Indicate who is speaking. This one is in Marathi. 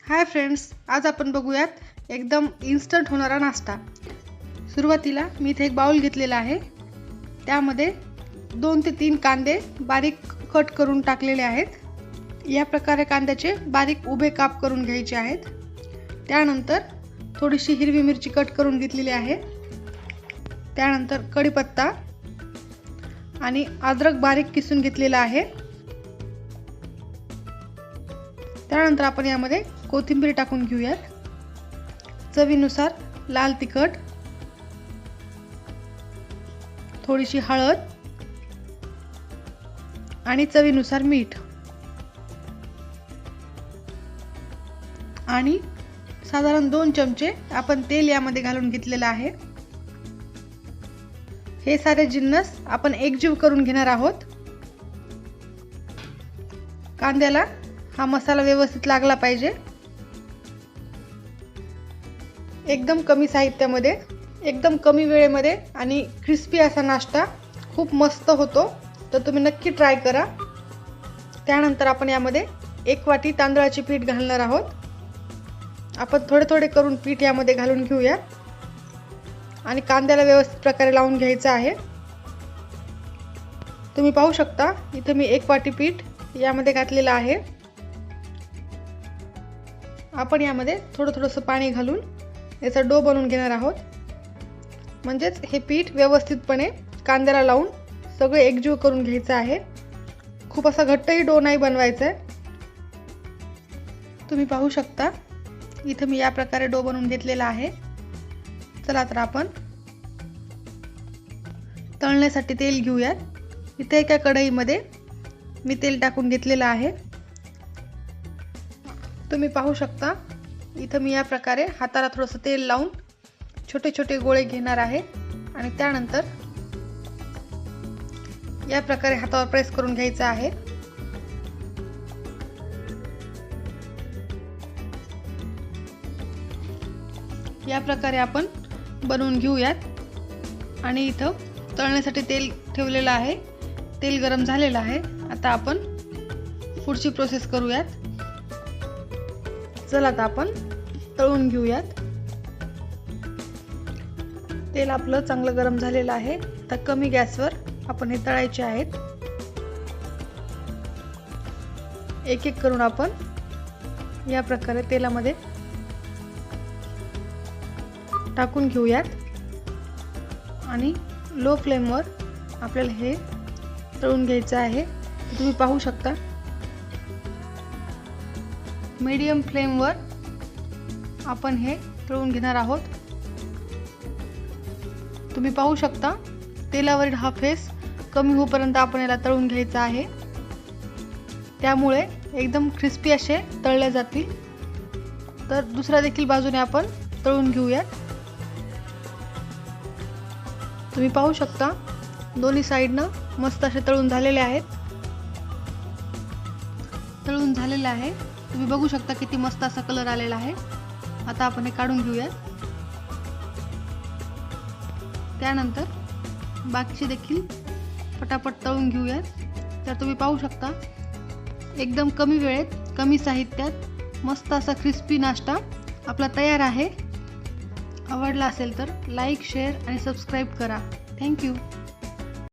Speaker 1: हाय फ्रेंड्स, आज आपण बघूयात एकदम इन्स्टंट होणारा नाश्ता। सुरुवातीला मी इथे एक बाउल घेतलेला आहे, त्यामध्ये 2 ते 3 कांदे बारीक कट करून टाकलेले आहेत। या प्रकारे कांद्याचे बारीक उभे काप करून घ्यायचे आहेत। त्यानंतर थोडीशी हिरवी मिरची कट करून घेतलेली आहे। त्यानंतर कढीपत्ता आणि अद्रक बारीक किसून घेतलेला आहे। त्यानंतर आपण यामध्ये कोथिंबीर टाकून घेऊयात। चवीनुसार लाल तिखट, थोडीशी हळद आणि चवीनुसार मीठ आणि साधारण 2 चमचे आपण तेल यामध्ये घालून घेतलेले आहे। हे सारे जिन्नस आपण एकजीव करून घेणार आहोत। कांद्याला हा मसाला व्यवस्थित लागला पाहिजे। एकदम कमी साहित्यामध्ये, एकदम कमी वेळेमध्ये आणि क्रिस्पी असा नाश्ता खूप मस्त होतो, तर तुम्ही नक्की ट्राय करा। त्यानंतर आपण यामध्ये 1 वाटी तांदळाचे पीठ घालणार आहोत। आपण थोडे थोडे करून पीठ यामध्ये घालून घेऊया आणि कांद्याला व्यवस्थित प्रकारे लावून घ्यायचं आहे। तुम्ही पाहू शकता इथे मी 1 वाटी पीठ यामध्ये घातलेलं आहे। आपण यामध्ये थोडंसं पाणी घालून याचा डो बनवून घेणार आहोत, म्हणजेच हे पीठ व्यवस्थितपणे कांद्याला लावून सगळे एकजीव करून घ्यायचं आहे। खूप असा घट्टही डो नाही बनवायचा आहे। तुम्ही पाहू शकता इथे मी या प्रकारे डो बनवून घेतलेला आहे। चला तर आपण तळण्यासाठी तेल घेऊयात। इथे एका कढईमध्ये मी तेल टाकून घेतलेलं आहे। तुम्ही पाहू शकता इथे मी या प्रकारे हाताला थोडंसं तेल लावून छोटे छोटे गोळे घेणार आहे आणि त्यानंतर या प्रकारे हातावर प्रेस करून घ्यायचं आहे। या प्रकारे आपण बनवून घेऊयात आणि इथं तळण्यासाठी तेल ठेवलेलं आहे। तेल गरम झालेलं आहे। आता आपण पुढची प्रोसेस करूयात। चला आता आपण तळून घेऊयात। तेल आपलं चांगलं गरम झालेलं आहे। आता कमी गॅसवर आपण हे तळायचे आहेत। एक एक करून आपण या प्रकारे तेलामध्ये टाकून घेऊयात आणि लो फ्लेमवर आपल्याला हे तळून घ्यायचं आहे। तुम्ही पाहू शकता मीडियम फ्लेमवर आपण हे तळून घेणार आहोत। तुम्ही पाहू शकता तेलावरील हा फेस कमी होईपर्यंत आपण याला तळून घ्यायचा आहे, त्यामुळे एकदम क्रिस्पी असे तळले जातील। तर दुसऱ्या देखील बाजूने आपण तळून घेऊयात। तुम्ही पाहू शकता दोन्ही साइडनं मस्त असे तळून झालेले आहेत। तळून झालेले आहे। तुम्ही बघू शकता किती मस्त असा कलर आलेला आहे। आता आपण हे काढून घेऊया। त्यानंतर बाकीचे देखील पटापट तळून घेऊया। तर तुम्ही पाहू शकता एकदम कमी वेळेत, कमी साहित्यात मस्त असा क्रिस्पी नाश्ता आपला तयार आहे। आवडला असेल तर लाईक, शेअर आणि सबस्क्राईब करा। थँक्यू।